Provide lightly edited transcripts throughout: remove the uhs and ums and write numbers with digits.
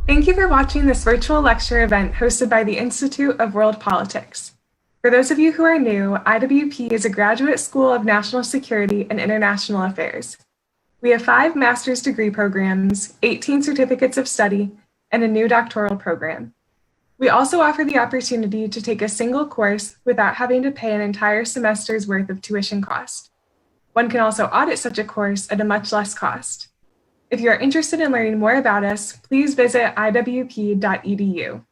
Thank you for watching this virtual lecture event hosted by the Institute of World Politics. For those of you who are new, IWP is a graduate school of national security and international affairs. We have 5 master's degree programs, 18 certificates of study, and a new doctoral program. We also offer the opportunity to take a single course without having to pay an entire semester's worth of tuition cost. One can also audit such a course at a much less cost. If you are interested in learning more about us, please visit iwp.edu.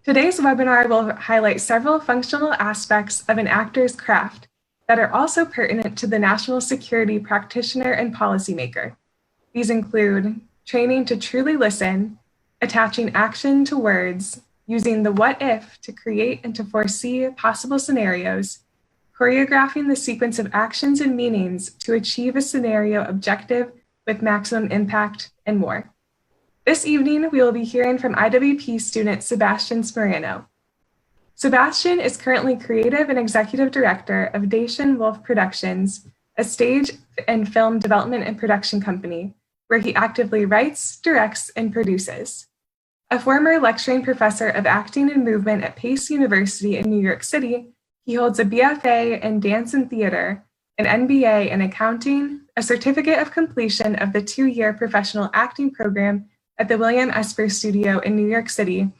Today's webinar will highlight several functional aspects of an actor's craft that are also pertinent to the national security practitioner and policymaker. These include training to truly listen, attaching action to words, using the what if to create and to foresee possible scenarios, choreographing the sequence of actions and meanings to achieve a scenario objective with maximum impact, and more. This evening, we will be hearing from IWP student Sebastian Sporano. Sebastian is currently creative and executive director of Dacian Wolf Productions, a stage and film development and production company, where he actively writes, directs, and produces. A former lecturing professor of acting and movement at Pace University in New York City, he holds a BFA in dance and theater, an MBA in accounting, a certificate of completion of the 2-year professional acting program at the William Esper Studio in New York City,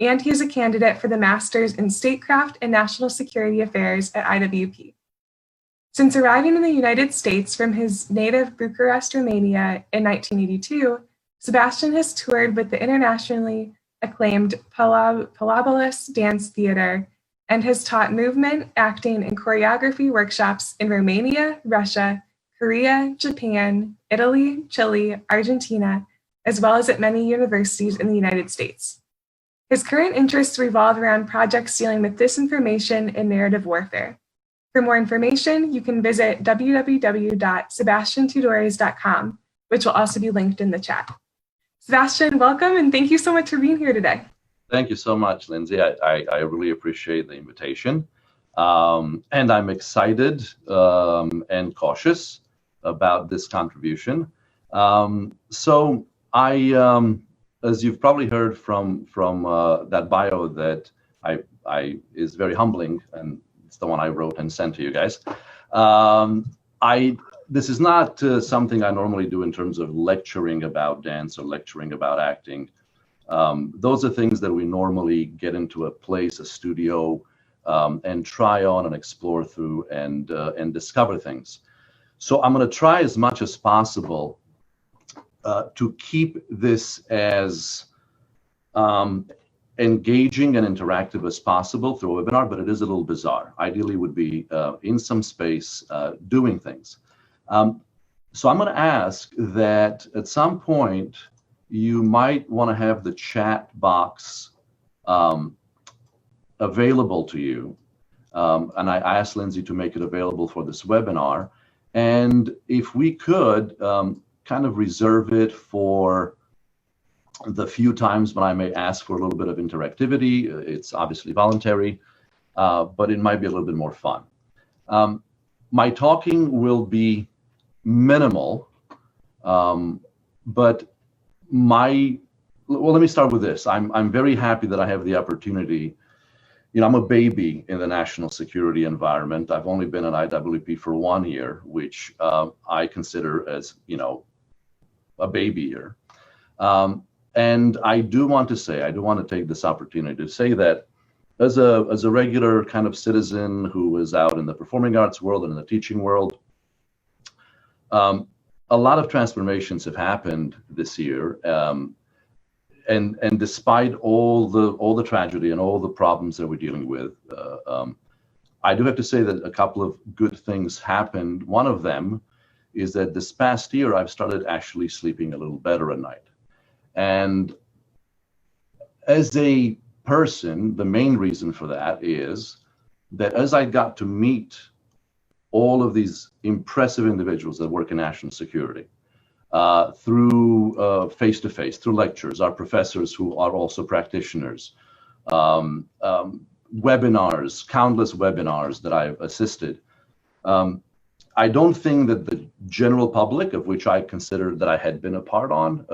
and he is a candidate for the Masters in Statecraft and National Security Affairs at IWP. Since arriving in the United States from his native Bucharest, Romania in 1982, Sebastian has toured with the internationally acclaimed Palabolis Dance Theater and has taught movement, acting, and choreography workshops in Romania, Russia, Korea, Japan, Italy, Chile, Argentina, as well as at many universities in the United States. His current interests revolve around projects dealing with disinformation and narrative warfare. For more information, you can visit www.sebastiantudores.com, which will also be linked in the chat. Sebastian, welcome, and thank you so much for being here today. Thank you so much, Lindsay. I really appreciate the invitation. And I'm excited and cautious about this contribution. So I, as you've probably heard from that bio that I is very humbling, and it's the one I wrote and sent to you guys. This is not something I normally do in terms of lecturing about dance or lecturing about acting. Those are things that we normally get into a place, a studio, and try on and explore through and discover things. So I'm going to try as much as possible to keep this as engaging and interactive as possible through a webinar, but it is a little bizarre. Ideally would be in some space doing things. So I'm going to ask that at some point, you might want to have the chat box available to you. And I asked Lindsay to make it available for this webinar. And if we could kind of reserve it for the few times when I may ask for a little bit of interactivity. It's obviously voluntary, but it might be a little bit more fun. My talking will be minimal, but well, let me start with this. I'm very happy that I have the opportunity. You know, I'm a baby in the national security environment. I've only been at IWP for 1 year, which I consider as, you know, a baby year. And I do want to take this opportunity to say that as a regular kind of citizen who is out in the performing arts world and in the teaching world, a lot of transformations have happened this year, and despite all the tragedy and all the problems that we're dealing with, I do have to say that a couple of good things happened. One of them is that this past year I've started actually sleeping a little better at night, and as a person, the main reason for that is that as I got to meet all of these impressive individuals that work in national security through face-to-face, through lectures, our professors who are also practitioners, webinars, countless webinars that I've assisted, I don't think that the general public, of which I considered that I had been a part on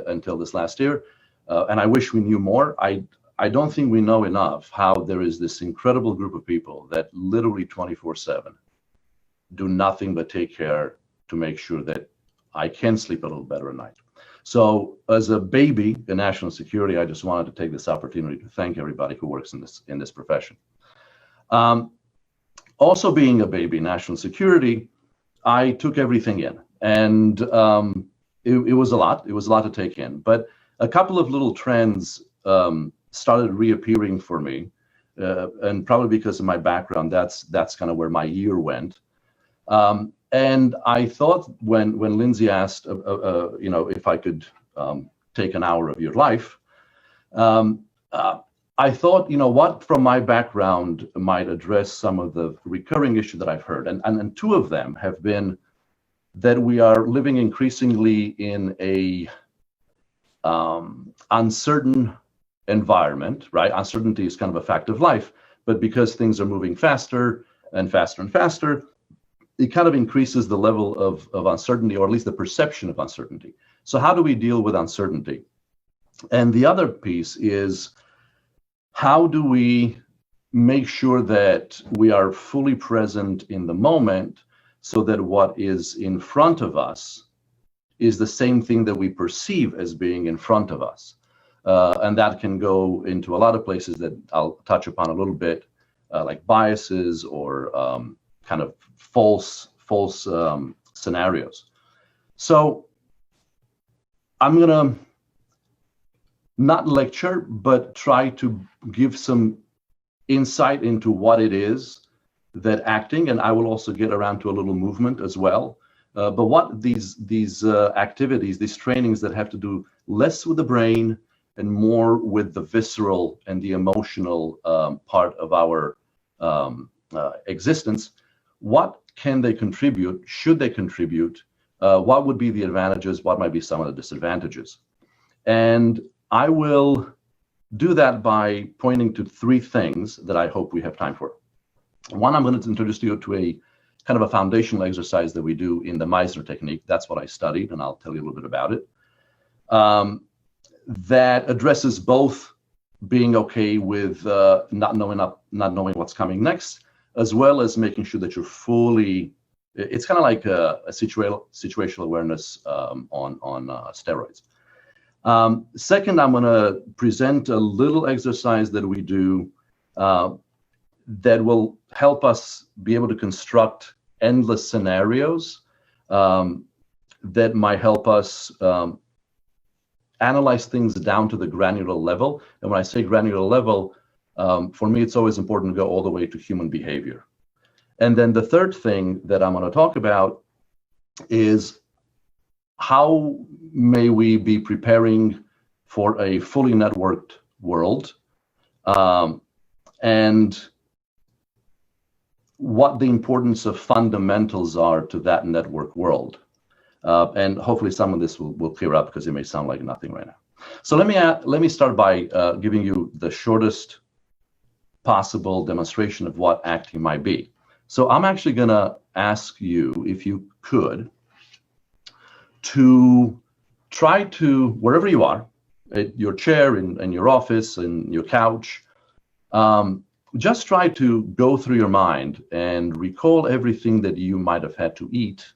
until this last year, and I wish we knew more, I don't think we know enough how there is this incredible group of people that literally 24/7 do nothing but take care to make sure that I can sleep a little better at night. So as a baby in national security, I just wanted to take this opportunity to thank everybody who works in this profession. Also being a baby in national security, I took everything in, and it was a lot. It was a lot to take in, but a couple of little trends started reappearing for me, and probably because of my background, that's kind of where my year went. And I thought when Lindsay asked, if I could take an hour of your life, I thought, what from my background might address some of the recurring issues that I've heard. And two of them have been that we are living increasingly in a uncertain environment, right? Uncertainty is kind of a fact of life, but because things are moving faster and faster and faster, it kind of increases the level of uncertainty, or at least the perception of uncertainty. So how do we deal with uncertainty? And the other piece is, how do we make sure that we are fully present in the moment so that what is in front of us is the same thing that we perceive as being in front of us? And that can go into a lot of places that I'll touch upon a little bit, like biases or kind of false scenarios. So I'm gonna not lecture, but try to give some insight into what it is that acting, and I will also get around to a little movement as well. But what these activities, these trainings that have to do less with the brain and more with the visceral and the emotional part of our existence, what can they contribute? Should they contribute? What would be the advantages? What might be some of the disadvantages? And I will do that by pointing to three things that I hope we have time for. One, I'm going to introduce you to a kind of a foundational exercise that we do in the Meisner Technique. That's what I studied, and I'll tell you a little bit about it. That addresses both being okay with not knowing what's coming next, as well as making sure that you're fully. It's kind of like a situational awareness on steroids. Second, I'm going to present a little exercise that we do that will help us be able to construct endless scenarios that might help us analyze things down to the granular level. And when I say granular level, for me, it's always important to go all the way to human behavior. And then the third thing that I'm going to talk about is how may we be preparing for a fully networked world, and what the importance of fundamentals are to that network world. And hopefully some of this will clear up, because it may sound like nothing right now. So let me start by giving you the shortest possible demonstration of what acting might be. So I'm actually going to ask you, if you could, to try to, wherever you are, at your chair, in your office, in your couch, just try to go through your mind and recall everything that you might have had to eat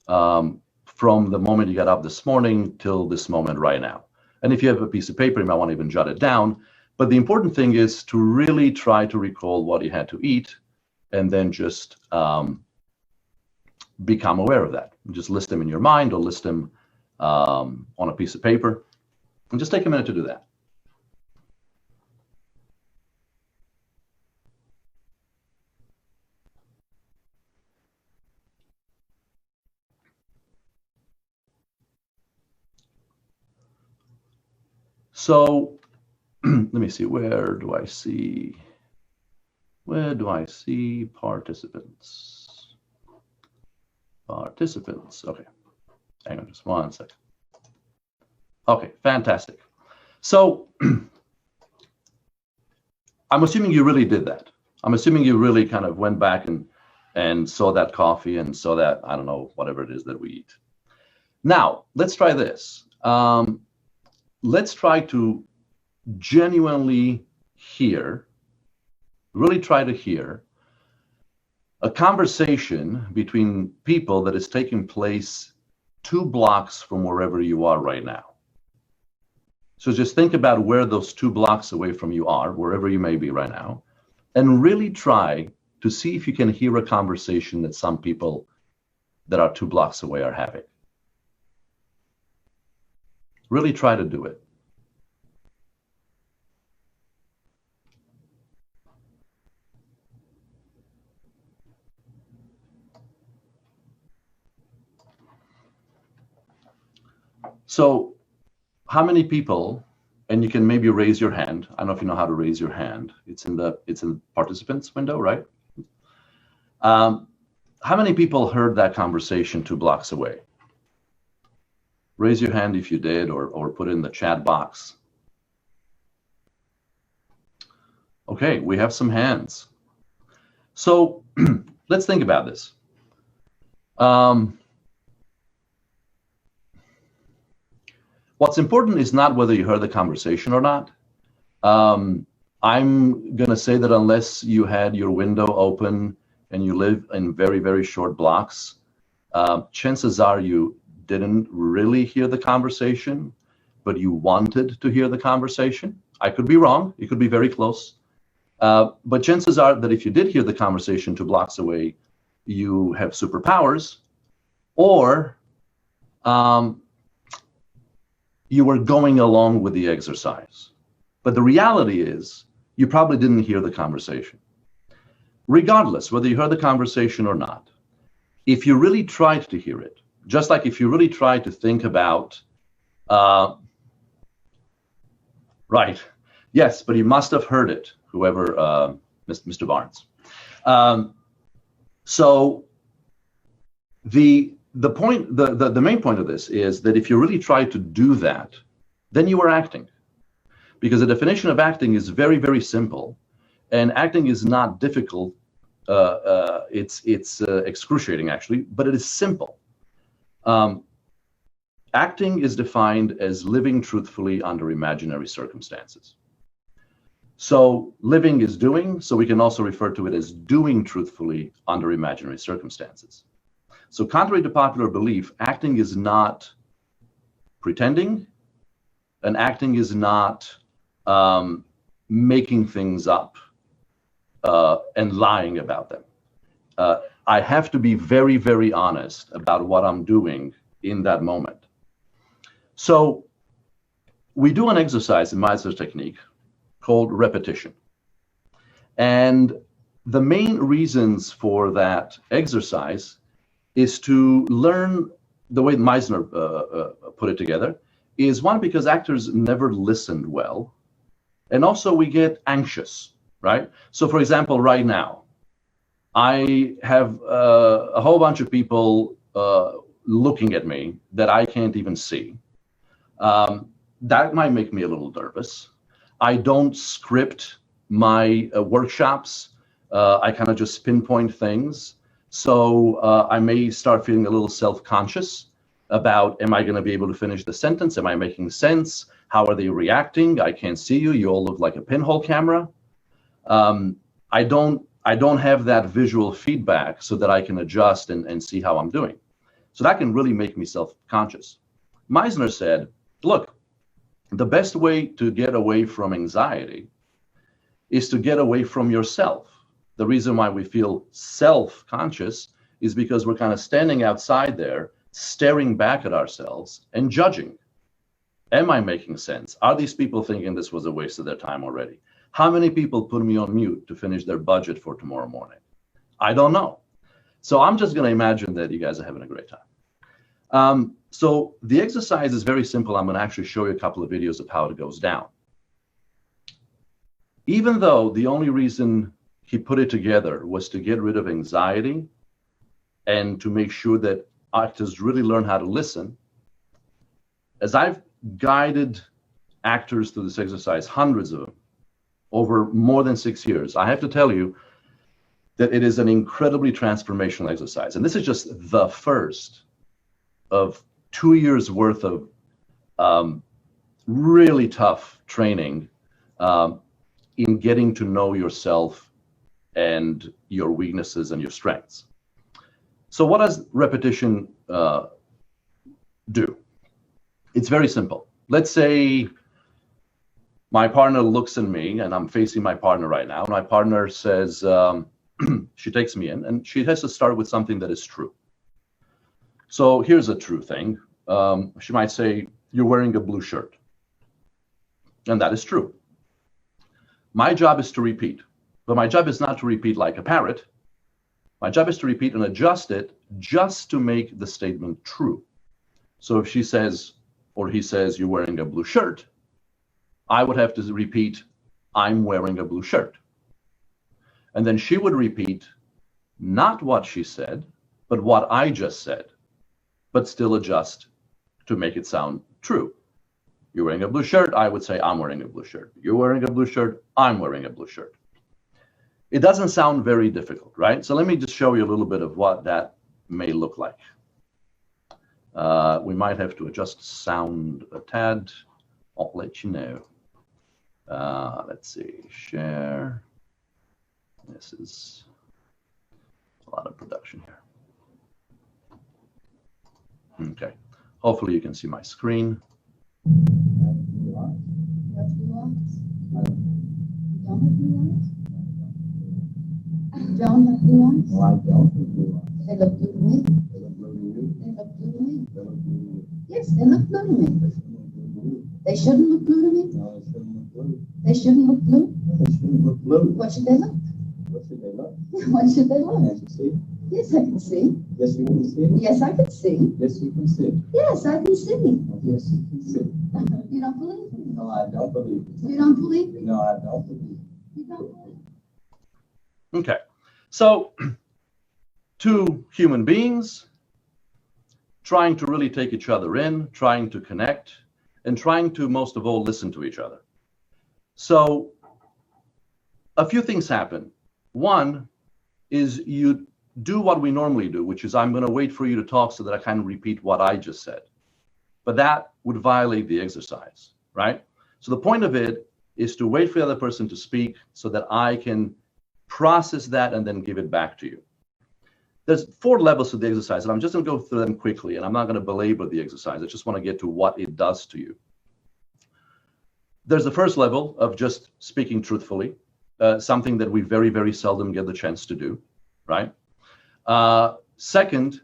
from the moment you got up this morning till this moment right now. And if you have a piece of paper, you might want to even jot it down. But the important thing is to really try to recall what you had to eat, and then just become aware of that. Just list them in your mind, or list them on a piece of paper, and just take a minute to do that. So let me see, where do I see participants? Okay, hang on just one second. Okay, fantastic. So I'm assuming you really did that. I'm assuming you really kind of went back and and so that coffee, and so that, I don't know, whatever it is that we eat. Now, let's try this. Let's try to genuinely hear, really try to hear a conversation between people that is taking place 2 blocks from wherever you are right now. So just think about where those 2 blocks away from you are, wherever you may be right now, and really try to see if you can hear a conversation that some people that are 2 blocks away are having. Really try to do it. So how many people, and you can maybe raise your hand. I don't know if you know how to raise your hand. It's in the participants window, right? How many people heard that conversation 2 blocks away? Raise your hand if you did, or put it in the chat box. Okay, we have some hands. So let's think about this. What's important is not whether you heard the conversation or not. I'm going to say that unless you had your window open and you live in very, very short blocks, chances are you didn't really hear the conversation, but you wanted to hear the conversation. I could be wrong. It could be very close. But chances are that if you did hear the conversation 2 blocks away, you have superpowers, or you were going along with the exercise. But the reality is, you probably didn't hear the conversation. Regardless, whether you heard the conversation or not, if you really tried to hear it, just like if you really tried to think about, right, yes, but you must have heard it, whoever, Mr. Barnes. So the main point of this is that if you really try to do that, then you are acting. Because the definition of acting is very, very simple, and acting is not difficult. It's excruciating, actually, but it is simple. Acting is defined as living truthfully under imaginary circumstances. So living is doing, so we can also refer to it as doing truthfully under imaginary circumstances. So contrary to popular belief, acting is not pretending, and acting is not making things up and lying about them. I have to be very, very honest about what I'm doing in that moment. So we do an exercise in Meisner Technique called repetition. And the main reasons for that exercise is to learn the way Meisner put it together, is one, because actors never listened well, and also we get anxious, right? So for example, right now, I have a whole bunch of people looking at me that I can't even see. That might make me a little nervous. I don't script my workshops. I kind of just pinpoint things. So I may start feeling a little self-conscious about, am I going to be able to finish the sentence? Am I making sense? How are they reacting? I can't see you. You all look like a pinhole camera. I don't have that visual feedback so that I can adjust and see how I'm doing. So that can really make me self-conscious. Meisner said, look, the best way to get away from anxiety is to get away from yourself. The reason why we feel self-conscious is because we're kind of standing outside there, staring back at ourselves and judging. Am I making sense? Are these people thinking this was a waste of their time already? How many people put me on mute to finish their budget for tomorrow morning? I don't know. So I'm just going to imagine that you guys are having a great time. So the exercise is very simple. I'm going to actually show you a couple of videos of how it goes down. Even though the only reason he put it together was to get rid of anxiety and to make sure that actors really learn how to listen, as I've guided actors through this exercise, hundreds of them, over more than 6 years, I have to tell you, that it is an incredibly transformational exercise. And this is just the first of 2 years worth of really tough training in getting to know yourself and your weaknesses and your strengths. So what does repetition do? It's very simple. Let's say my partner looks at me, and I'm facing my partner right now. And my partner says, she takes me in, and she has to start with something that is true. So here's a true thing. She might say, you're wearing a blue shirt. And that is true. My job is to repeat. But my job is not to repeat like a parrot. My job is to repeat and adjust it just to make the statement true. So if she says, or he says, you're wearing a blue shirt, I would have to repeat, I'm wearing a blue shirt. And then she would repeat not what she said, but what I just said, but still adjust to make it sound true. You're wearing a blue shirt, I would say, I'm wearing a blue shirt. You're wearing a blue shirt, I'm wearing a blue shirt. It doesn't sound very difficult, right? So let me just show you a little bit of what that may look like. We might have to adjust sound a tad. I'll let you know. Let's see, share. This is a lot of production here. Okay, hopefully you can see my screen. Don't have blue ones? No, I don't have blue ones. They look blue to me. They look blue to you. They look blue to me. They look blue to you. Yes, they look blue to me. They shouldn't look blue to me? No, they shouldn't look blue. They shouldn't look blue? They shouldn't look blue. What should they look? What should they look? What should they look? Can't you see? Yes, I can see. Yes, you can see. Yes, I can see. Yes, you can see. Yes, I can see. Yes, you can see. You don't believe me? No, I don't believe you. You don't believe me? No, I don't believe you. You don't believe me? Okay, so two human beings trying to really take each other in, trying to connect, and trying to, most of all, listen to each other. So a few things happen. One is you do what we normally do, which is I'm going to wait for you to talk so that I can repeat what I just said. But that would violate the exercise, right? So the point of it is to wait for the other person to speak so that I can process that and then give it back to you. There's 4 levels to the exercise, and I'm just going to go through them quickly, and I'm not going to belabor the exercise. I just want to get to what it does to you. There's the first level of just speaking truthfully, something that we very, very seldom get the chance to do, right? Second,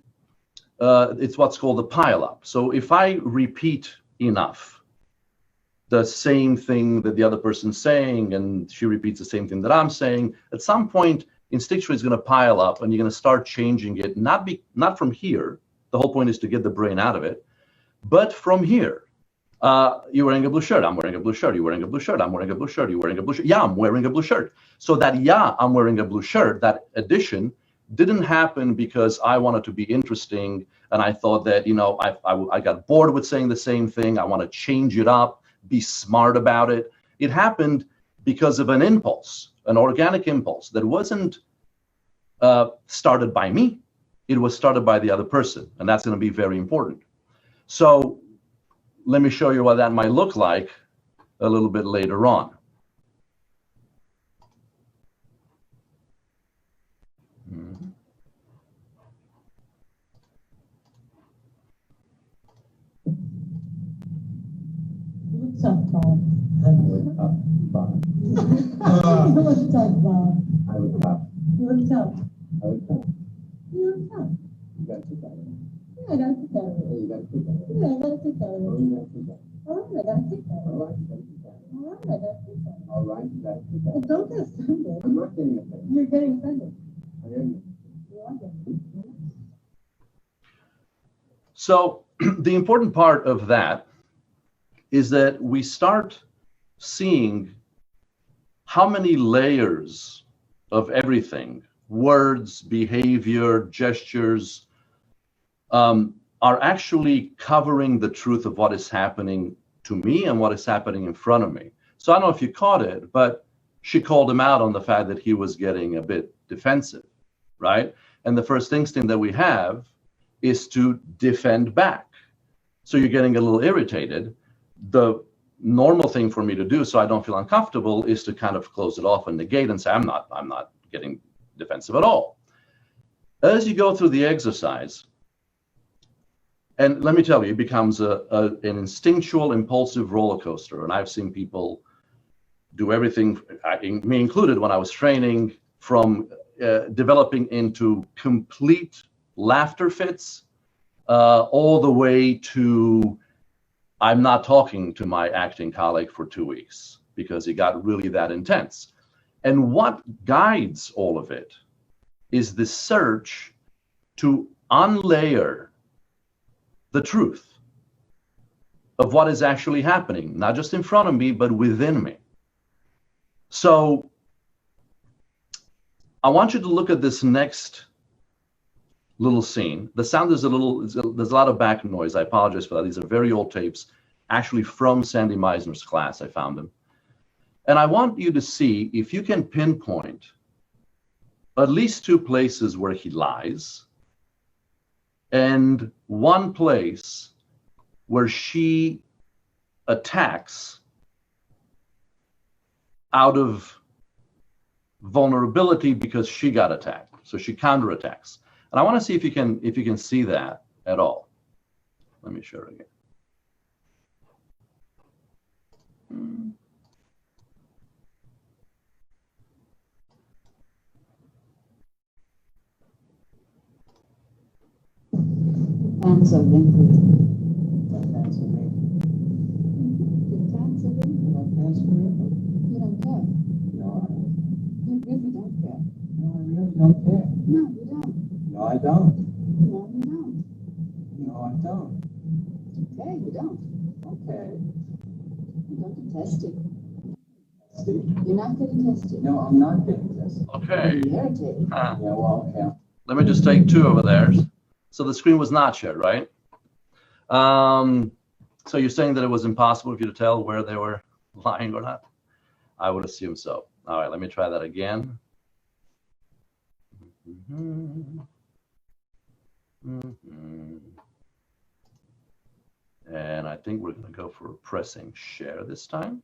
it's what's called the pile-up. So if I repeat enough the same thing that the other person's saying, and she repeats the same thing that I'm saying, at some point, instinctually it's going to pile up, and you're going to start changing it, not from here. The whole point is to get the brain out of it, but from here. You're wearing a blue shirt. I'm wearing a blue shirt. You're wearing a blue shirt. I'm wearing a blue shirt. You're wearing a blue shirt. Yeah, I'm wearing a blue shirt. So that yeah, I'm wearing a blue shirt, that addition didn't happen because I wanted to be interesting and I thought that, you know, I got bored with saying the same thing. I want to change it up, be smart about it. It happened because of an impulse, an organic impulse that wasn't started by me. It was started by the other person, and that's going to be very important. So let me show you what that might look like a little bit later on. What's up, Bob? What's up, Bob? What's up, Bob? I look up. You look tough. I look up. You look tough. You got to sit down. Yeah, I gotta sit down. Yeah, you got to sit down. Yeah, I gotta sit down. Oh, you got to sit down. All right, I gotta sit down. All right, you got to sit down. All right, I gotta sit down. All right, you got to sit Well, down. don't get offended. I'm not getting offended. You're getting offended. I am. You are getting offended. So the important part of that is that we start seeing how many layers of everything, words, behavior, gestures, are actually covering the truth of what is happening to me and what is happening in front of me. So I don't know if you caught it, but she called him out on the fact that he was getting a bit defensive. right? And the first instinct that we have is to defend back. So you're getting a little irritated. The normal thing for me to do so I don't feel uncomfortable is to kind of close it off and negate and say, I'm not getting defensive at all. As you go through the exercise, and let me tell you, it becomes an instinctual, impulsive roller coaster. And I've seen people do everything, me included, when I was training, from developing into complete laughter fits, all the way to I'm not talking to my acting colleague for 2 weeks because it got really that intense. And what guides all of it is the search to unlayer the truth of what is actually happening, not just in front of me, but within me. So I want you to look at this next little scene. The sound is there's a lot of back noise. I apologize for that. These are very old tapes, actually from Sandy Meisner's class. I found them. And I want you to see if you can pinpoint at least 2 places where he lies and 1 place where she attacks out of vulnerability because she got attacked. So she counterattacks. And I want to see if you can see that at all. Let me show it again. Hands are wrinkled. My pants are wrinkled. Your pants are wrinkled. My pants are wrinkled. You don't care. No, I don't. You really don't care. No, I really don't care. No, you don't. No, I don't. No, you don't. No, I don't. Okay, you don't. Okay. You don't get tested. Steve? You're not getting tested. No, I'm not getting tested. Okay. You're irritated. Uh, Yeah, well, okay. let me just take 2 over there. So the screen was not shared, right? So you're saying that it was impossible for you to tell where they were lying or not? I would assume so. All right, let me try that again. And I think we're going to go for pressing share this time.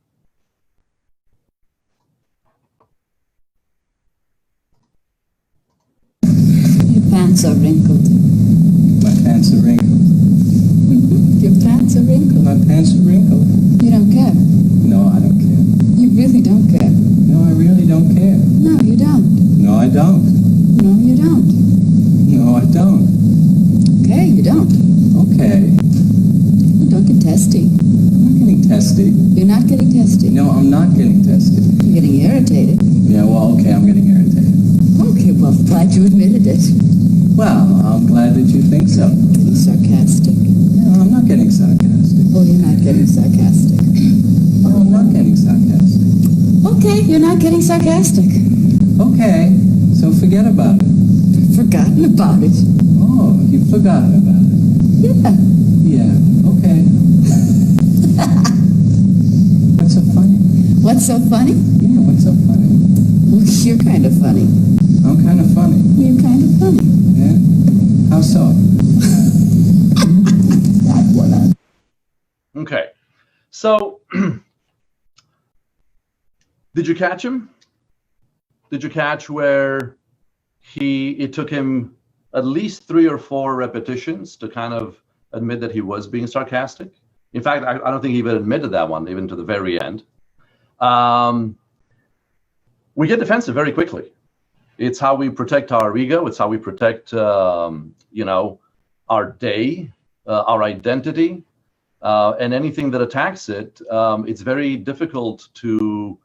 Your pants are wrinkled. My pants are wrinkled. Your pants are wrinkled. My pants are wrinkled. You don't care. No, I don't care. You really don't care. No, I really don't care. No, you don't. No, I don't. No, you don't. No, I don't. Okay, you don't. Okay. You don't get testy. I'm not getting testy. You're not getting testy. No, I'm not getting testy. You're getting irritated. Yeah, well, okay, I'm getting irritated. Okay, well, glad you admitted it. Well, I'm glad that you think so. Getting sarcastic. No, I'm not getting sarcastic. Oh, you're not getting sarcastic. No, I'm not getting sarcastic. Okay, you're not getting sarcastic. Okay, so forget about it. Forgotten about it. Oh, you've forgotten about it. Yeah. Yeah, okay. What's so funny? What's so funny? Yeah, what's so funny? Well, you're kind of funny. I'm kind of funny. You're kind of funny. Yeah? How so? That one. Okay. So did you catch him? Did you catch where it took him at least 3 or 4 repetitions to kind of admit that he was being sarcastic? In fact, I don't think he even admitted that one, even to the very end. We get defensive very quickly. It's how we protect our ego. It's how we protect, our day, our identity, and anything that attacks it. It's very difficult to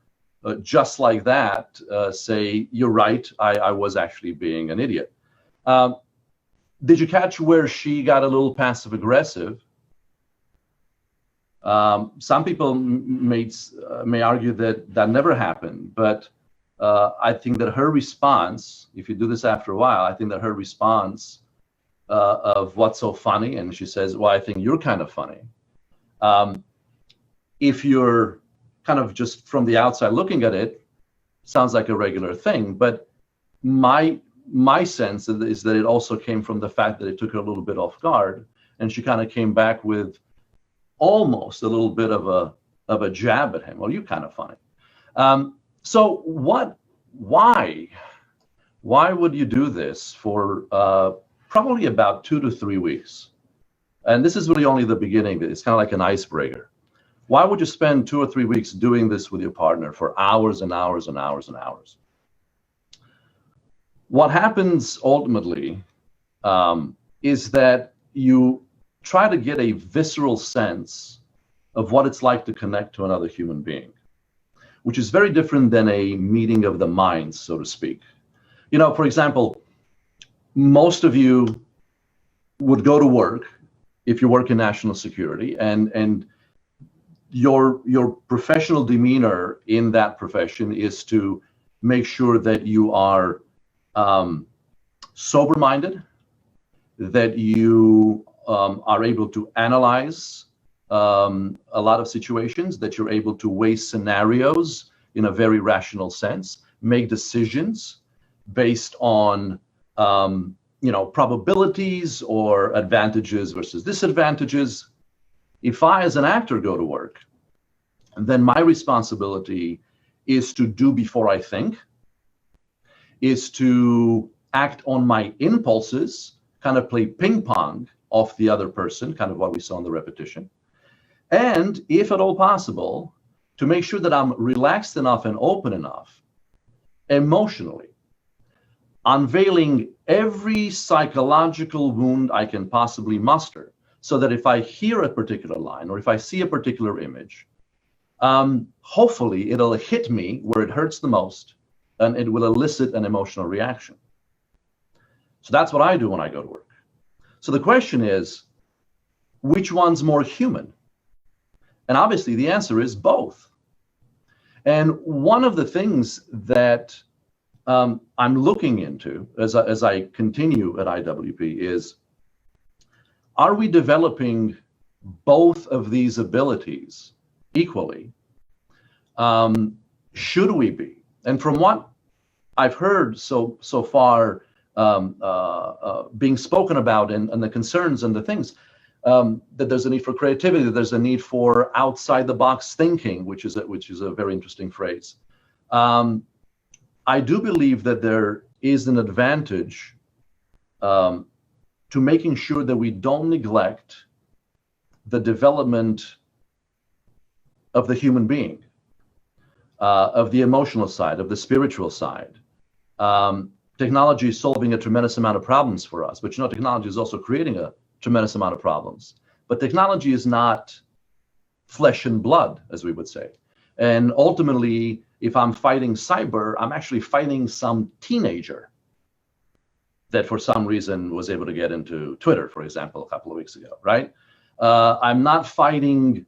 just like that say, you're right, I was actually being an idiot. Did you catch where she got a little passive aggressive? Some people may argue that that never happened, but I think that her response, if you do this after a while, I think that her response of what's so funny, and she says, well, I think you're kind of funny. If you're kind of just from the outside looking at it, sounds like a regular thing, but my my sense is that it also came from the fact that it took her a little bit off guard, and she kind of came back with almost a little bit of a jab at him. Well, you're kind of funny. So why would you do this for probably about 2 to 3 weeks? And this is really only the beginning. It's kind of like an icebreaker. Why would you spend 2 or 3 weeks doing this with your partner for hours and hours and hours and hours? What happens ultimately is that you try to get a visceral sense of what it's like to connect to another human being, which is very different than a meeting of the minds, so to speak. You know, for example, most of you would go to work if you work in national security, and your professional demeanor in that profession is to make sure that you are sober-minded, that you are able to analyze a lot of situations, that you're able to weigh scenarios in a very rational sense, make decisions based on probabilities or advantages versus disadvantages. If I, as an actor, go to work, then my responsibility is to do before I think, is to act on my impulses, kind of play ping pong off the other person, kind of what we saw in the repetition. And if at all possible, to make sure that I'm relaxed enough and open enough emotionally, unveiling every psychological wound I can possibly muster, so that if I hear a particular line or if I see a particular image, hopefully it'll hit me where it hurts the most, and it will elicit an emotional reaction. So that's what I do when I go to work. So the question is, which one's more human? And obviously the answer is both. And one of the things that I'm looking into as I continue at IWP is, are we developing both of these abilities equally? Should we be? And from what I've heard so far being spoken about, and the concerns and the things, that there's a need for creativity, that there's a need for outside the box thinking, which is a very interesting phrase. I do believe that there is an advantage to making sure that we don't neglect the development of the human being, of the emotional side, of the spiritual side. Technology is solving a tremendous amount of problems for us, but technology is also creating a tremendous amount of problems. But technology is not flesh and blood, as we would say. And ultimately, if I'm fighting cyber, I'm actually fighting some teenager that for some reason was able to get into Twitter, for example, a couple of weeks ago, right? I'm not fighting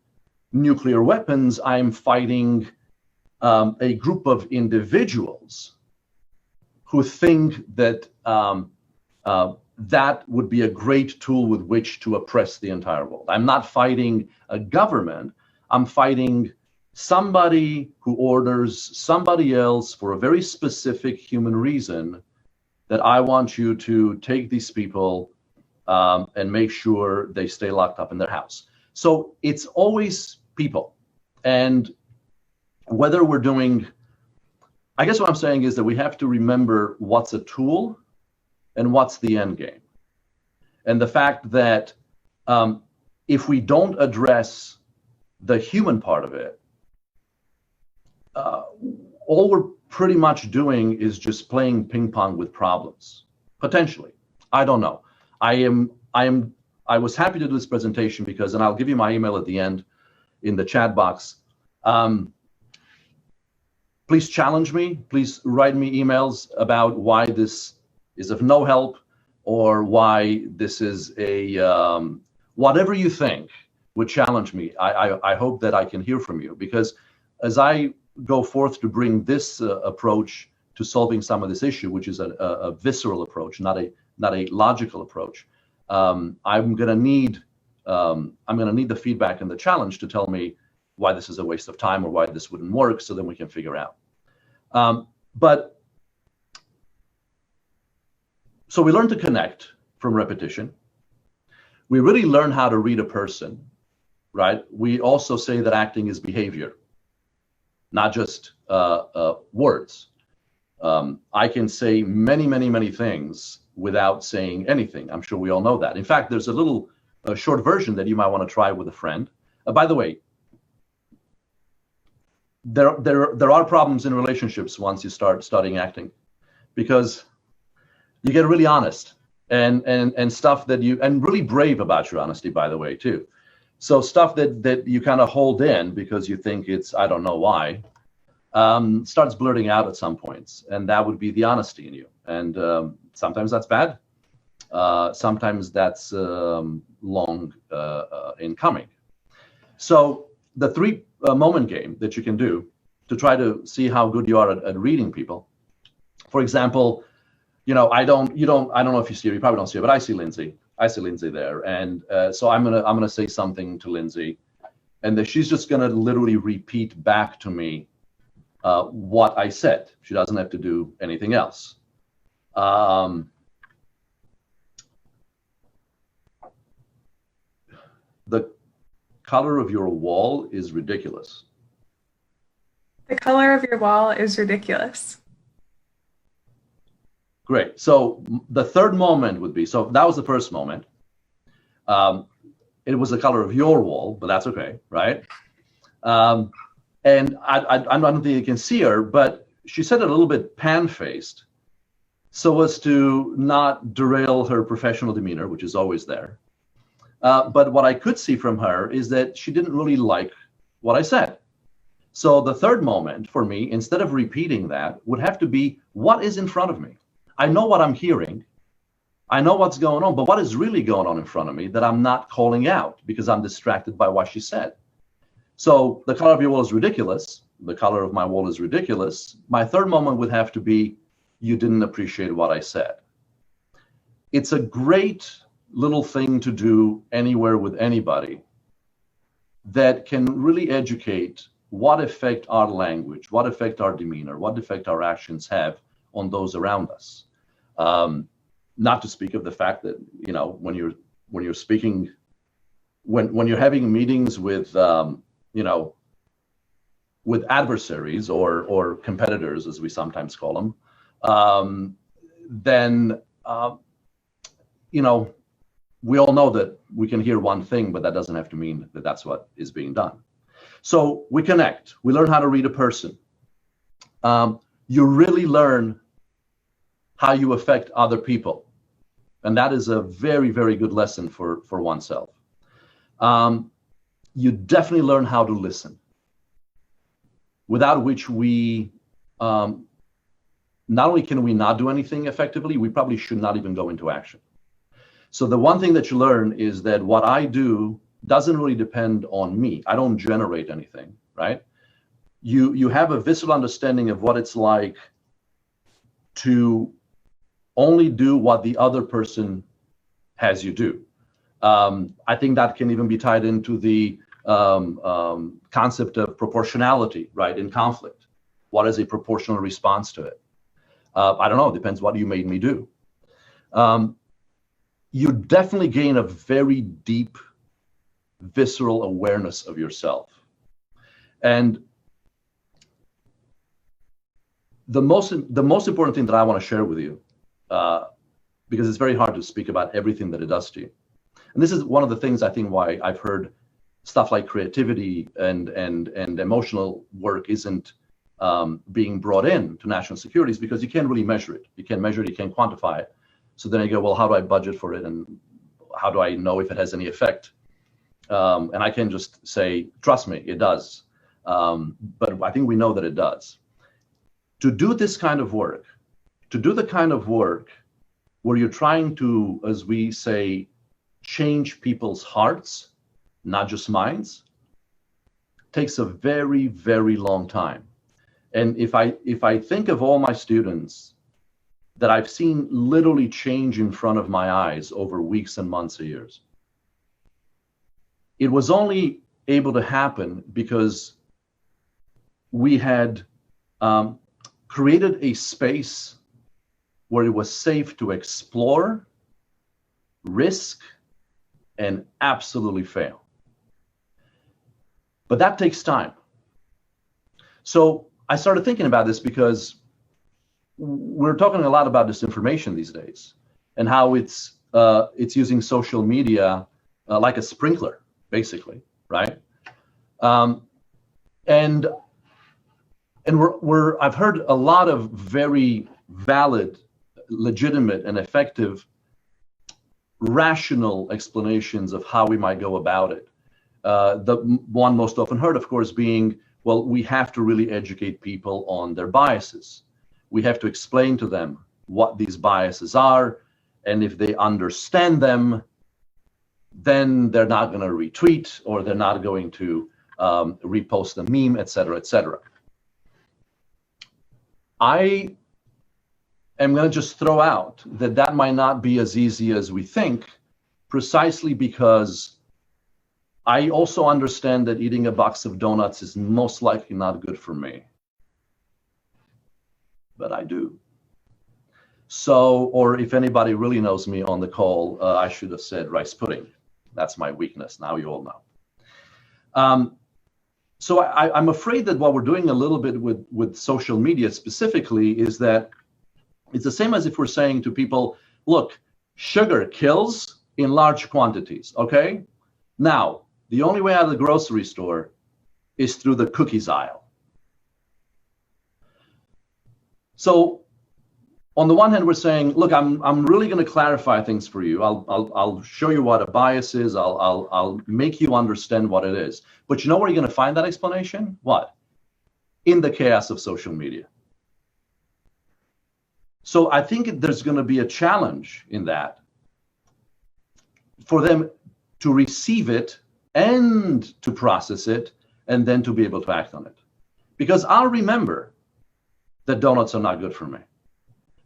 nuclear weapons. I'm fighting a group of individuals who think that that would be a great tool with which to oppress the entire world. I'm not fighting a government. I'm fighting somebody who orders somebody else for a very specific human reason, that I want you to take these people and make sure they stay locked up in their house. So it's always people. And whether we're doing, I guess what I'm saying is that we have to remember what's a tool and what's the end game. And the fact that if we don't address the human part of it, all we're pretty much doing is just playing ping pong with problems, potentially. I don't know. I was happy to do this presentation because, and I'll give you my email at the end in the chat box. Please challenge me. Please write me emails about why this is of no help, or why this is a, whatever you think would challenge me. I hope that I can hear from you, because as I go forth to bring this approach to solving some of this issue, which is a visceral approach, not a logical approach, I'm going to need the feedback and the challenge to tell me why this is a waste of time or why this wouldn't work, so then we can figure out. But So we learn to connect from repetition. We really learn how to read a person, right? We also say that acting is behavior, not just words. I can say many, many, many things without saying anything. I'm sure we all know that. In fact, there's a short version that you might want to try with a friend. By the way, there are problems in relationships once you start studying acting, because you get really honest and stuff that and really brave about your honesty, by the way, too. So stuff that you kind of hold in because you think it's, I don't know why, starts blurting out at some points, and that would be the honesty in you. And sometimes that's bad. Sometimes that's long in coming. So the three moment game that you can do to try to see how good you are at reading people. For example, I don't know if you see her, you probably don't see her, but I see Lindsay. I see Lindsay there, and so I'm gonna say something to Lindsay, and then she's just gonna literally repeat back to me what I said. She doesn't have to do anything else. The color of your wall is ridiculous. The color of your wall is ridiculous. Great. So the third moment would be, so that was the first moment. It was the color of your wall, but that's okay, right? And I don't think you can see her, but she said it a little bit pan-faced so as to not derail her professional demeanor, which is always there. But what I could see from her is that she didn't really like what I said. So the third moment for me, instead of repeating that, would have to be, what is in front of me? I know what I'm hearing. I know what's going on, but what is really going on in front of me that I'm not calling out because I'm distracted by what she said? So the color of your wall is ridiculous. The color of my wall is ridiculous. My third moment would have to be, you didn't appreciate what I said. It's a great little thing to do anywhere with anybody that can really educate what effect our language, what effect our demeanor, what effect our actions have on those around us. Not to speak of the fact that, when you're speaking, when you're having meetings with, with adversaries or competitors, as we sometimes call them, then, we all know that we can hear one thing, but that doesn't have to mean that that's what is being done. So we connect. We learn how to read a person. You really learn how you affect other people. And that is a very, very good lesson for oneself. You definitely learn how to listen, without which we, not only can we not do anything effectively, we probably should not even go into action. So the one thing that you learn is that what I do doesn't really depend on me. I don't generate anything, right? You have a visceral understanding of what it's like to only do what the other person has you do. I think that can even be tied into the concept of proportionality, right, in conflict. What is a proportional response to it? I don't know, it depends what you made me do. You definitely gain a very deep, visceral awareness of yourself. And the most important thing that I want to share with you, because it's very hard to speak about everything that it does to you. And this is one of the things I think why I've heard stuff like creativity and emotional work isn't being brought in to national security, is because you can't really measure it. You can't measure it, you can't quantify it. So then I go, well, how do I budget for it? And how do I know if it has any effect? And I can just say, trust me, it does. But I think we know that it does. To do this kind of work, to do the kind of work where you're trying to, as we say, change people's hearts, not just minds, takes a very, very long time. And if I think of all my students that I've seen literally change in front of my eyes over weeks and months or years, it was only able to happen because we had created a space where it was safe to explore, risk, and absolutely fail. But that takes time. So I started thinking about this because we're talking a lot about disinformation these days and how it's using social media like a sprinkler, basically, right? And I've heard a lot of very valid, legitimate, and effective, rational explanations of how we might go about it. The one most often heard, of course, being, well, we have to really educate people on their biases. We have to explain to them what these biases are, and if they understand them, then they're not going to retweet, or they're not going to repost the meme, et cetera, et cetera. I am going to just throw out that that might not be as easy as we think, precisely because I also understand that eating a box of donuts is most likely not good for me. But I do. So, or if anybody really knows me on the call, I should have said rice pudding. That's my weakness. Now you all know. So I'm afraid that what we're doing a little bit with social media specifically is that it's the same as if we're saying to people, look, sugar kills in large quantities, okay? Now, the only way out of the grocery store is through the cookies aisle. So on the one hand, we're saying, look, I'm really going to clarify things for you. I'll show you what a bias is. I'll make you understand what it is. But you know where you're going to find that explanation? What? In the chaos of social media. So I think there's going to be a challenge in that for them to receive it and to process it and then to be able to act on it. Because I'll remember that donuts are not good for me.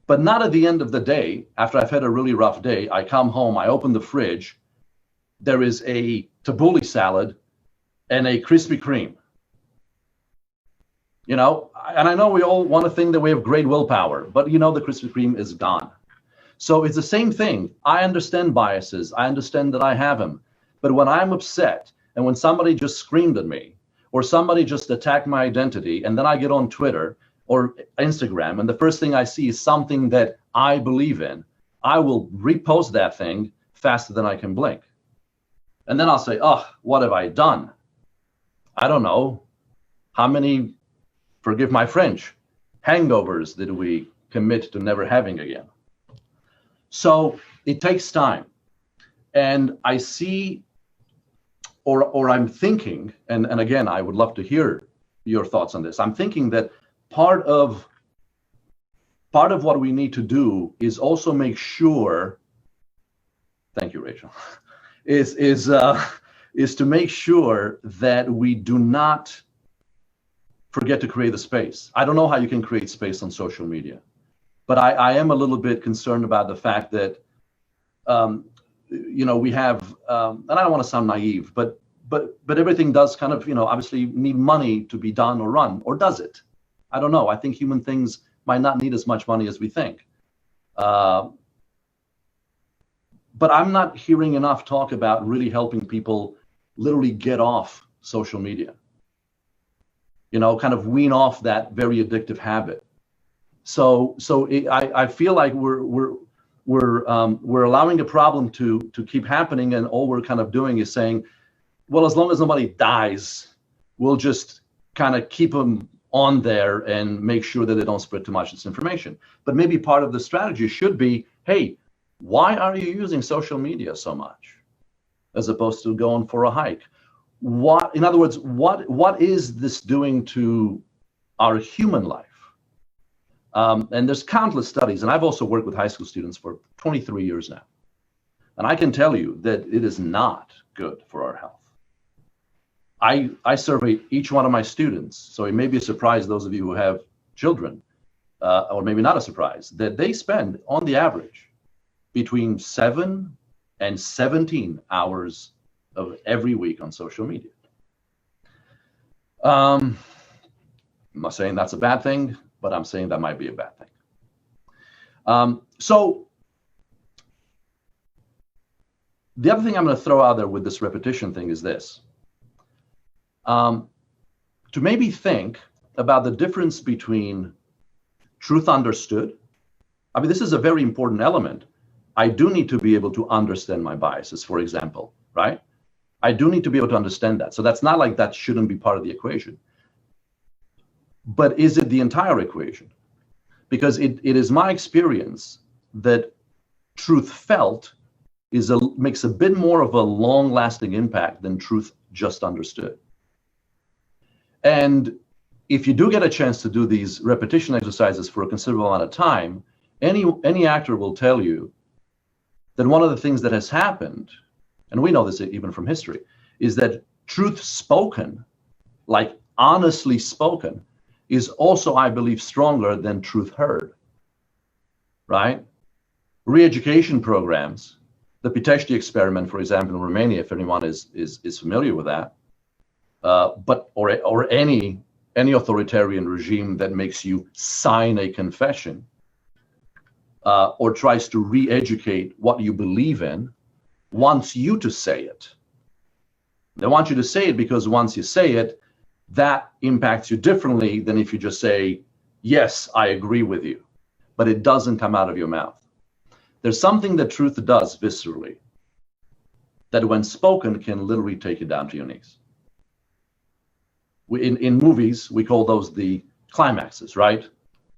But not at the end of the day, after I've had a really rough day, I come home, I open the fridge, there is a tabbouleh salad and a Krispy Kreme. You know, and I know we all want to think that we have great willpower, but you know the Krispy Kreme is gone. So it's the same thing. I understand biases. I understand that I have them. But when I'm upset and when somebody just screamed at me or somebody just attacked my identity, and then I get on Twitter or Instagram, and the first thing I see is something that I believe in, I will repost that thing faster than I can blink. And then I'll say, oh, what have I done? I don't know. How many, forgive my French, hangovers did we commit to never having again? So it takes time. And I see, or I'm thinking, and again, I would love to hear your thoughts on this. I'm thinking that part of what we need to do is also make sure, thank you, Rachel, is to make sure that we do not forget to create the space. I don't know how you can create space on social media, but I am a little bit concerned about the fact that, you know, we have, and I don't want to sound naive, but everything does kind of, you know, obviously need money to be done or run, or does it? I don't know. I think human things might not need as much money as we think. But I'm not hearing enough talk about really helping people literally get off social media. You know, kind of wean off that very addictive habit. So I feel like we're allowing the problem to keep happening, and all we're kind of doing is saying, well, as long as nobody dies, we'll just kind of keep them on there and make sure that they don't spread too much disinformation. But maybe part of the strategy should be, hey, why are you using social media so much as opposed to going for a hike? What, in other words, what is this doing to our human life? And there's countless studies, and I've also worked with high school students for 23 years now. And I can tell you that it is not good for our health. I surveyed each one of my students, so it may be a surprise, those of you who have children, or maybe not a surprise, that they spend, on the average, between 7 and 17 hours of every week on social media. I'm not saying that's a bad thing, but I'm saying that might be a bad thing. So the other thing I'm going to throw out there with this repetition thing is this. To maybe think about the difference between truth understood. I mean, this is a very important element. I do need to be able to understand my biases, for example, right? I do need to be able to understand that. So that's not like that shouldn't be part of the equation. But is it the entire equation? Because it is my experience that truth felt makes a bit more of a long-lasting impact than truth just understood. And if you do get a chance to do these repetition exercises for a considerable amount of time, any actor will tell you that one of the things that has happened, and we know this even from history, is that truth spoken, like honestly spoken, is also, I believe, stronger than truth heard, right? Re-education programs, the Pitești experiment, for example, in Romania, if anyone is familiar with that, or any authoritarian regime that makes you sign a confession or tries to re-educate what you believe in, wants you to say it. They want you to say it because once you say it, that impacts you differently than if you just say, yes, I agree with you, but it doesn't come out of your mouth. There's something that truth does viscerally that when spoken can literally take you down to your knees. In movies, we call those the climaxes, right?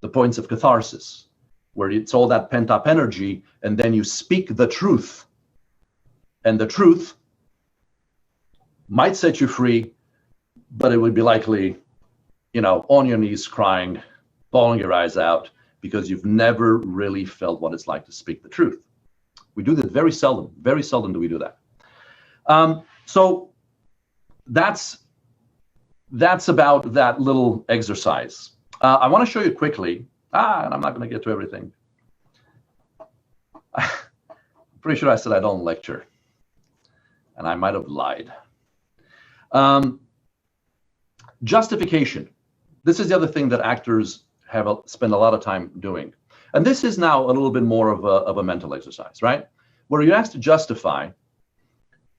The points of catharsis, where it's all that pent up energy, and then you speak the truth. And the truth might set you free, but it would be likely, on your knees crying, bawling your eyes out, because you've never really felt what it's like to speak the truth. We do that very seldom. Very seldom do we do that. So that's about that little exercise. I want to show you quickly, and I'm not going to get to everything. I'm pretty sure I said I don't lecture, and I might have lied. Justification. This is the other thing that actors spend a lot of time doing. And this is now a little bit more of a mental exercise, right? Where you're asked to justify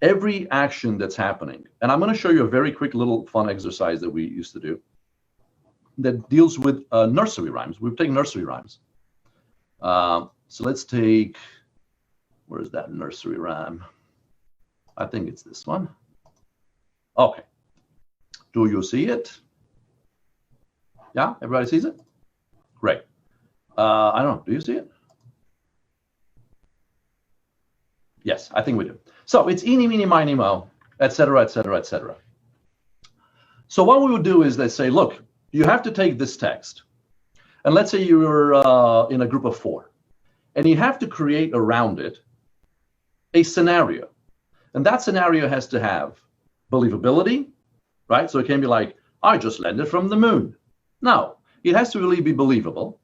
every action that's happening. And I'm going to show you a very quick little fun exercise that we used to do that deals with nursery rhymes. We've taken nursery rhymes. So let's take, where's that nursery rhyme? I think it's this one. Okay. Do you see it? Yeah, everybody sees it? Great. I don't know, do you see it? Yes, I think we do. So it's eeny, meeny, miny, mo, et cetera, et cetera, et cetera. So what we would do is let's say, look, you have to take this text. And let's say you're in a group of 4. And you have to create around it a scenario. And that scenario has to have believability, right? So it can be like, I just landed from the moon. No, it has to really be believable.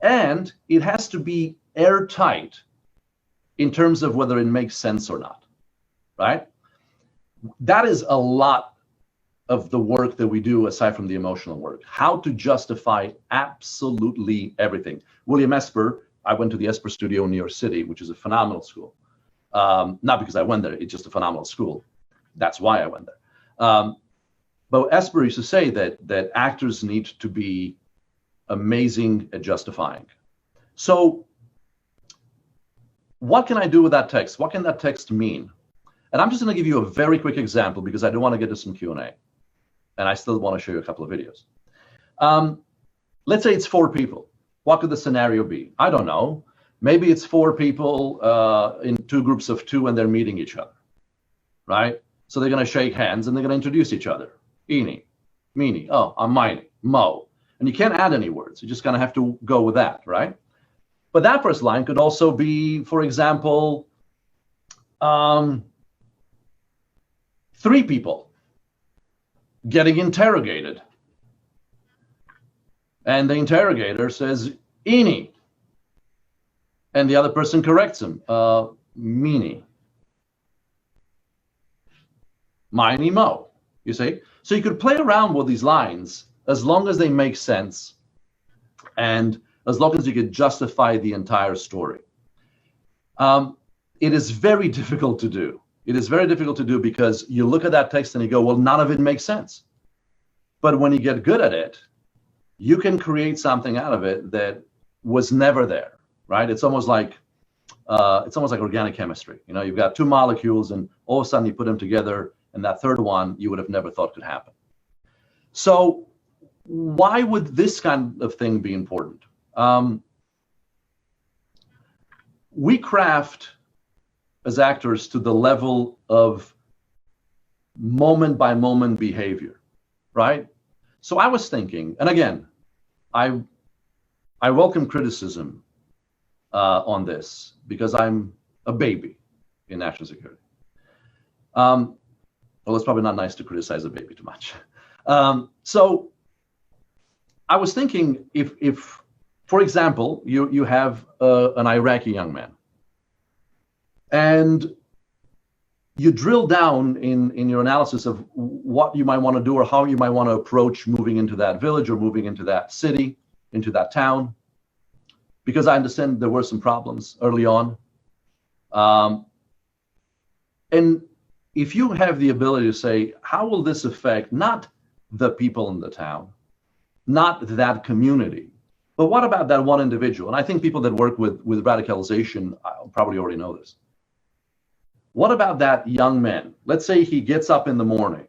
And it has to be airtight in terms of whether it makes sense or not, right? That is a lot of the work that we do aside from the emotional work. How to justify absolutely everything. William Esper, I went to the Esper studio in New York City, which is a phenomenal school. Not because I went there, it's just a phenomenal school. That's why I went there. But Esper used to say that actors need to be amazing at justifying. So what can I do with that text? What can that text mean? And I'm just going to give you a very quick example because I do want to get to some Q&A. And I still want to show you a couple of videos. Let's say it's 4 people. What could the scenario be? I don't know. Maybe it's 4 people in 2 groups of 2 and they're meeting each other, right? So they're going to shake hands and they're going to introduce each other. Eeny, meeny, oh, I'm miny, mo. And you can't add any words. You're just going to have to go with that, right? But that first line could also be, for example, 3 people getting interrogated. And the interrogator says, eeny. And the other person corrects him, meeny. Miny, mo, you see? So you could play around with these lines as long as they make sense and as long as you could justify the entire story. It is very difficult to do. It is very difficult to do because you look at that text and you go, well, none of it makes sense. But when you get good at it, you can create something out of it that was never there, right? It's almost like organic chemistry. You know, you've got two molecules and all of a sudden you put them together and that third one you would have never thought could happen. So why would this kind of thing be important? We craft as actors to the level of moment by moment behavior, right? So I was thinking, and again, I welcome criticism on this because I'm a baby in national security. Well, it's probably not nice to criticize a baby too much. So I was thinking if for example, you have an Iraqi young man, and you drill down in your analysis of what you might want to do or how you might want to approach moving into that village or moving into that city, into that town, because I understand there were some problems early on. And if you have the ability to say, how will this affect not the people in the town, not that community, but what about that one individual? And I think people that work with radicalization probably already know this. What about that young man? Let's say he gets up in the morning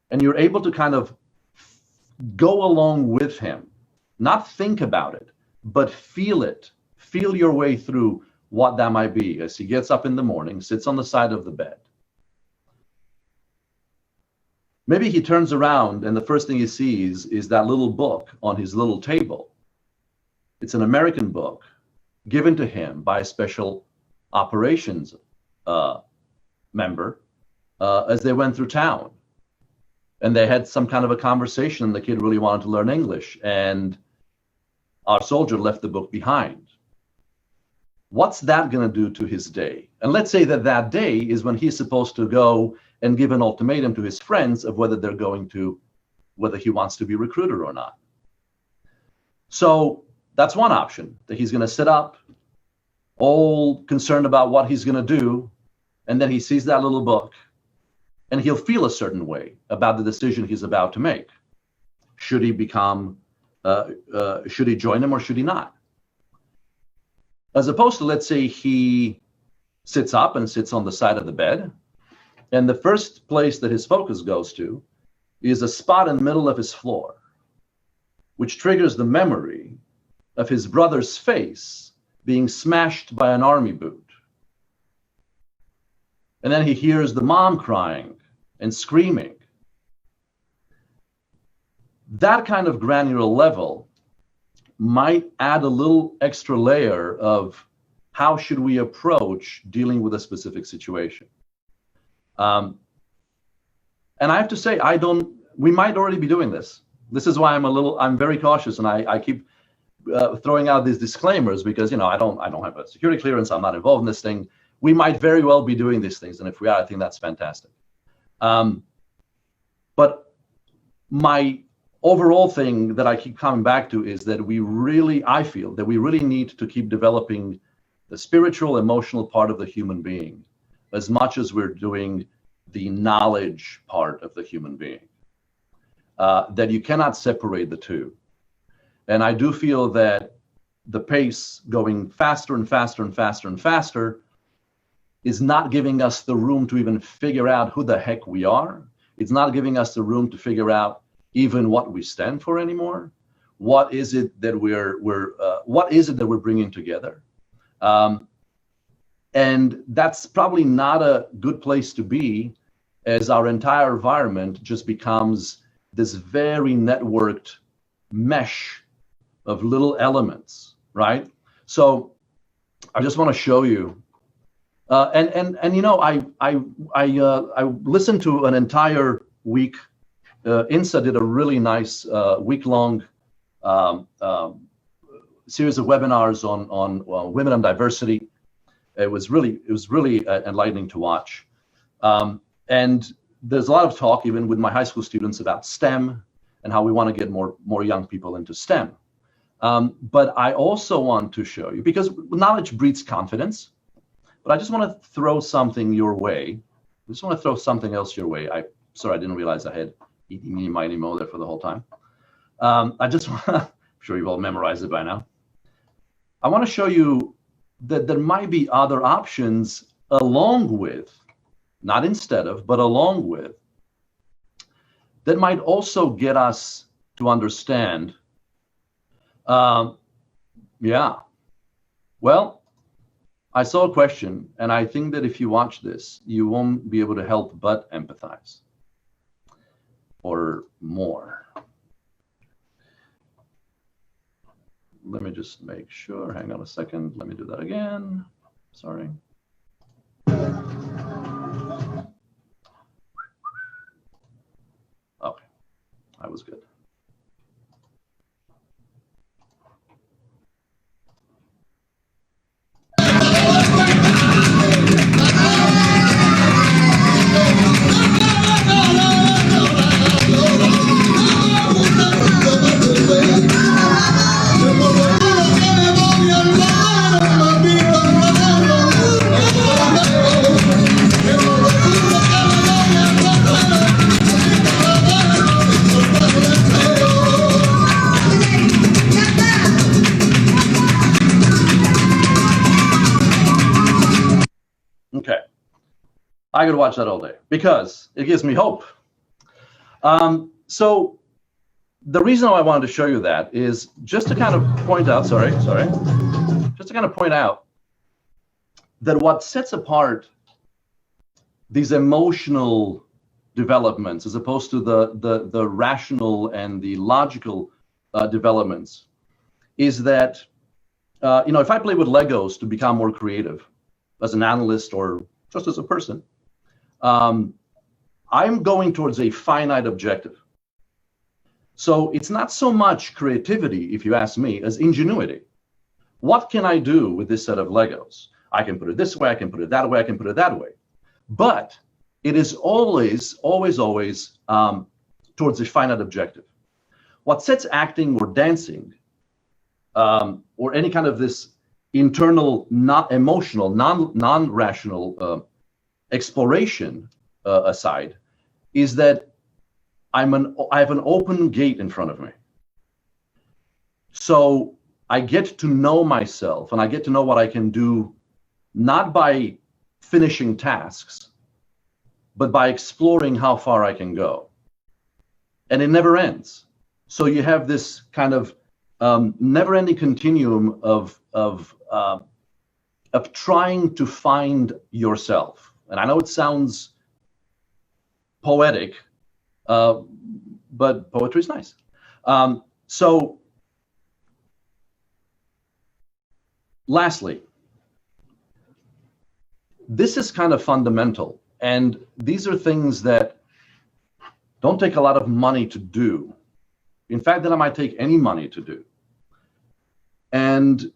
and you're able to kind of go along with him, not think about it, but feel it, feel your way through what that might be as he gets up in the morning, sits on the side of the bed. Maybe he turns around and the first thing he sees is that little book on his little table. It's an American book given to him by a special operations member as they went through town. And they had some kind of a conversation and the kid really wanted to learn English and our soldier left the book behind. What's that going to do to his day? And let's say that that day is when he's supposed to go and give an ultimatum to his friends of whether he wants to be recruited or not. So that's one option, that he's going to sit up, all concerned about what he's going to do, and then he sees that little book, and he'll feel a certain way about the decision he's about to make. Should he should he join him or should he not? As opposed to, let's say he sits up and sits on the side of the bed, and the first place that his focus goes to is a spot in the middle of his floor, which triggers the memory of his brother's face being smashed by an army boot. And then he hears the mom crying and screaming. That kind of granular level might add a little extra layer of how should we approach dealing with a specific situation. And I have to say, we might already be doing this. This is why I'm very cautious, and I keep throwing out these disclaimers because, you know, I don't have a security clearance. I'm not involved in this thing. We might very well be doing these things, and if we are, I think that's fantastic. But my overall thing that I keep coming back to is that I feel that we really need to keep developing the spiritual, emotional part of the human being as much as we're doing the knowledge part of the human being. That you cannot separate the two. And I do feel that the pace going faster and faster and faster and faster is not giving us the room to even figure out who the heck we are. It's not giving us the room to figure out even what we stand for anymore. What is it that we're bringing together? And that's probably not a good place to be, as our entire environment just becomes this very networked mesh of little elements, right? So I just want to show you, and you know, I listened to an entire week. INSA did a really nice week-long series of webinars on women and diversity. It was really enlightening to watch. And there's a lot of talk, even with my high school students, about STEM and how we want to get more young people into STEM. But I also want to show you, because knowledge breeds confidence, but I just want to throw something your way. I just want to throw something else your way. Sorry, I didn't realize I had eating meeny miny mo there for the whole time. I just want to, I'm sure you've all memorized it by now. I want to show you that there might be other options along with, not instead of, but along with, that might also get us to understand. Yeah. Well, I saw a question, and I think that if you watch this, you won't be able to help but empathize or more. Let me just make sure. Hang on a second. Let me do that again. Sorry. Okay, I was good. Okay, I could watch that all day because it gives me hope. So the reason why I wanted to show you that is just to kind of point out, just to kind of point out that what sets apart these emotional developments as opposed to the rational and the logical developments is that, if I play with Legos to become more creative, as an analyst or just as a person, I'm going towards a finite objective. So it's not so much creativity, if you ask me, as ingenuity. What can I do with this set of Legos? I can put it this way, I can put it that way, I can put it that way. But it is always towards a finite objective. What sets acting or dancing or any kind of this internal, not emotional, non-rational exploration aside, is that I have an open gate in front of me. So I get to know myself, and I get to know what I can do, not by finishing tasks, but by exploring how far I can go. And it never ends. So you have this kind of never-ending continuum of trying to find yourself. And I know it sounds poetic, but poetry is nice. So lastly, this is kind of fundamental. And these are things that don't take a lot of money to do. In fact, that I might take any money to do. And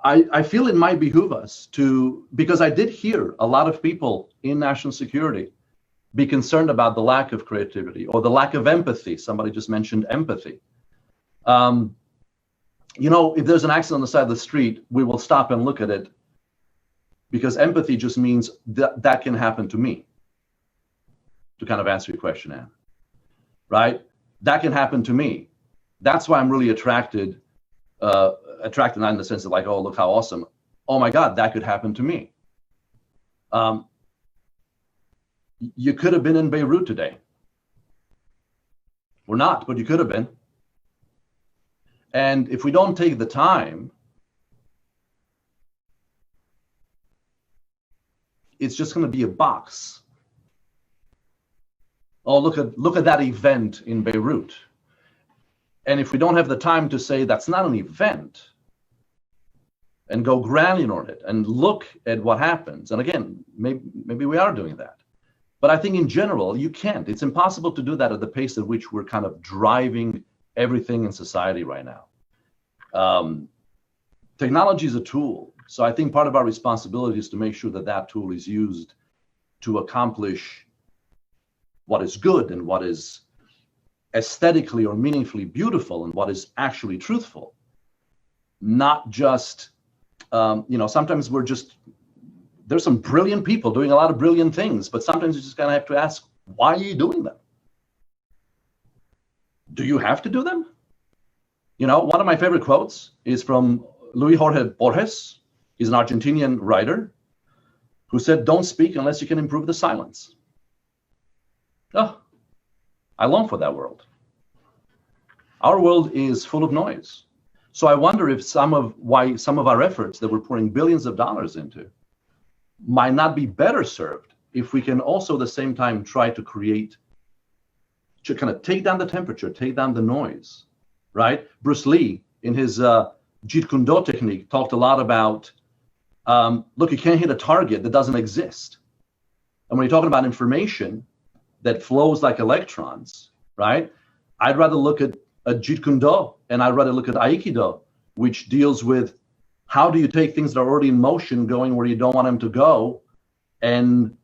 I feel it might behoove us to, because I did hear a lot of people in national security be concerned about the lack of creativity or the lack of empathy. Somebody just mentioned empathy. If there's an accident on the side of the street, we will stop and look at it because empathy just means that can happen to me. To kind of answer your question, Anne, right? That can happen to me. That's why I'm really attracted not in the sense of like, oh, look how awesome. Oh my God, that could happen to me. You could have been in Beirut today. We're not, but you could have been. And if we don't take the time, it's just going to be a box. Oh, look at that event in Beirut. And if we don't have the time to say that's not an event and go granular on it and look at what happens, and again, maybe we are doing that. But I think in general, you can't. It's impossible to do that at the pace at which we're kind of driving everything in society right now. Technology is a tool. So I think part of our responsibility is to make sure that that tool is used to accomplish what is good and what is aesthetically or meaningfully beautiful and what is actually truthful. Not just, sometimes there's some brilliant people doing a lot of brilliant things, but sometimes you just kind of have to ask, why are you doing them? Do you have to do them? One of my favorite quotes is from Luis Jorge Borges. He's an Argentinian writer who said, "Don't speak unless you can improve the silence." Oh, I long for that world. Our world is full of noise. So I wonder if some of our efforts that we're pouring billions of dollars into might not be better served if we can also at the same time try to kind of take down the temperature, take down the noise, right? Bruce Lee, in his Jeet Kune Do technique, talked a lot about, look, you can't hit a target that doesn't exist. And when you're talking about information that flows like electrons, right? I'd rather look at a Jeet Kune Do and I'd rather look at Aikido, which deals with how do you take things that are already in motion going where you don't want them to go and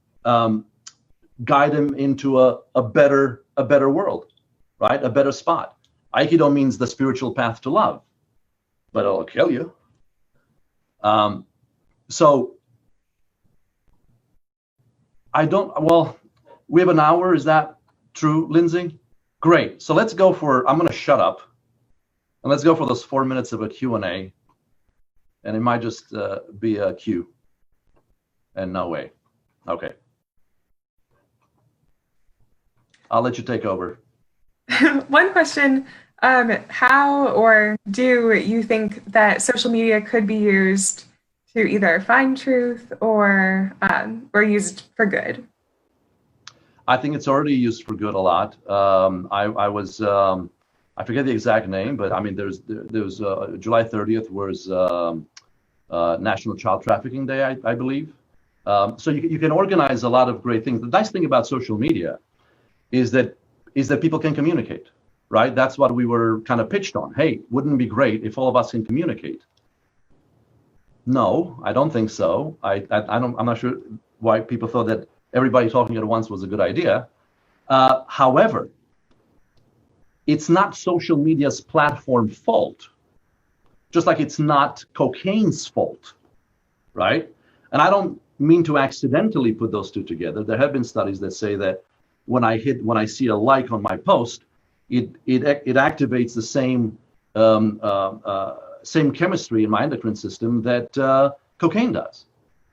guide them into a better world, right? A better spot. Aikido means the spiritual path to love, but it'll kill you. So we have an hour. Is that true, Lindsay? Great. So let's go I'm going to shut up and let's go for those 4 minutes of a Q&A. And it might just be a Q and no way. Okay. I'll let you take over. One question, how or do you think that social media could be used to either find truth or used for good? I think it's already used for good a lot. I forget the exact name, but I mean, there's July 30th was National Child Trafficking Day, I believe. So you can organize a lot of great things. The nice thing about social media is that people can communicate, right? That's what we were kind of pitched on. Hey, wouldn't it be great if all of us can communicate? No, I don't think so. I'm not sure why people thought that everybody talking at once was a good idea. However, it's not social media's platform fault, just like it's not cocaine's fault, right? And I don't mean to accidentally put those two together. There have been studies that say that when I see a like on my post, it activates the same chemistry in my endocrine system that cocaine does,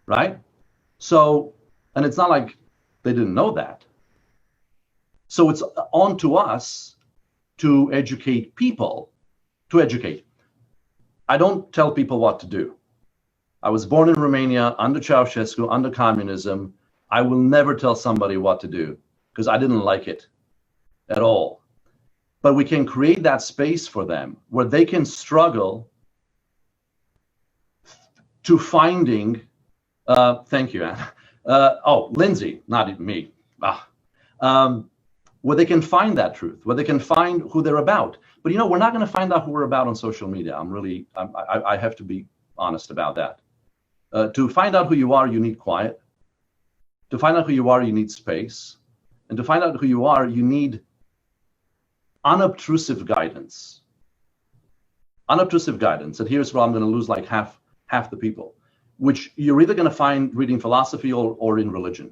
right? So, and it's not like they didn't know that. So it's on to us to educate people, to educate. I don't tell people what to do. I was born in Romania under Ceausescu, under communism. I will never tell somebody what to do because I didn't like it at all. But we can create that space for them where they can struggle to finding, thank you, Anne. Lindsay, not even me. Where they can find that truth, where they can find who they're about. But we're not going to find out who we're about on social media. I have to be honest about that. To find out who you are, you need quiet. To find out who you are, you need space. And to find out who you are, you need unobtrusive guidance. Unobtrusive guidance. And here's where I'm going to lose like half the people, which you're either going to find reading philosophy or in religion.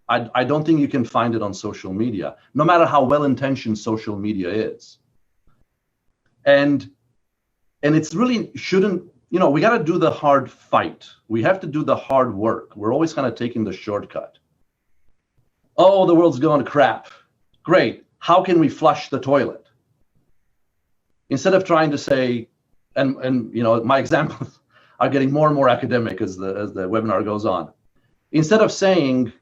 I don't think you can find it on social media, no matter how well-intentioned social media is. And it's really shouldn't, we got to do the hard fight. We have to do the hard work. We're always kind of taking the shortcut. Oh, the world's going to crap. Great. How can we flush the toilet? Instead of trying to say, and my examples are getting more and more academic as the webinar goes on. Instead of saying,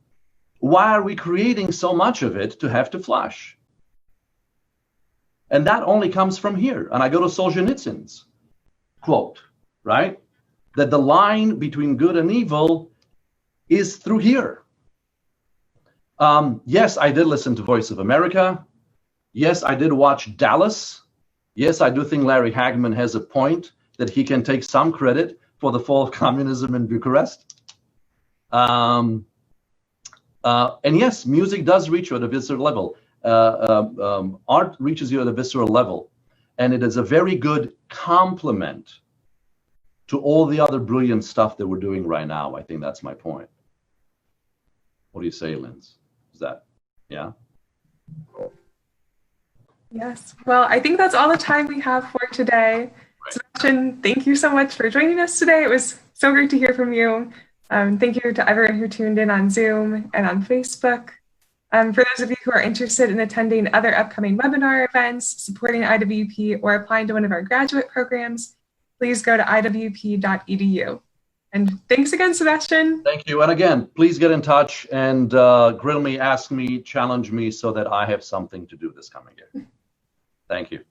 why are we creating so much of it to have to flush? And that only comes from here. And I go to Solzhenitsyn's quote, right? That the line between good and evil is through here. Yes, I did listen to Voice of America. Yes, I did watch Dallas. Yes, I do think Larry Hagman has a point that he can take some credit for the fall of communism in Bucharest. And yes, music does reach you at a visceral level. art reaches you at a visceral level, and it is a very good complement to all the other brilliant stuff that we're doing right now. I think that's my point. What do you say, Linz? Is that, yeah? Yes. Well, I think that's all the time we have for today. Right. Sebastian, thank you so much for joining us today. It was so great to hear from you. Thank you to everyone who tuned in on Zoom and on Facebook. For those of you who are interested in attending other upcoming webinar events, supporting IWP, or applying to one of our graduate programs, please go to iwp.edu. And thanks again, Sebastian. Thank you. And again, please get in touch and grill me, ask me, challenge me so that I have something to do this coming year. Thank you.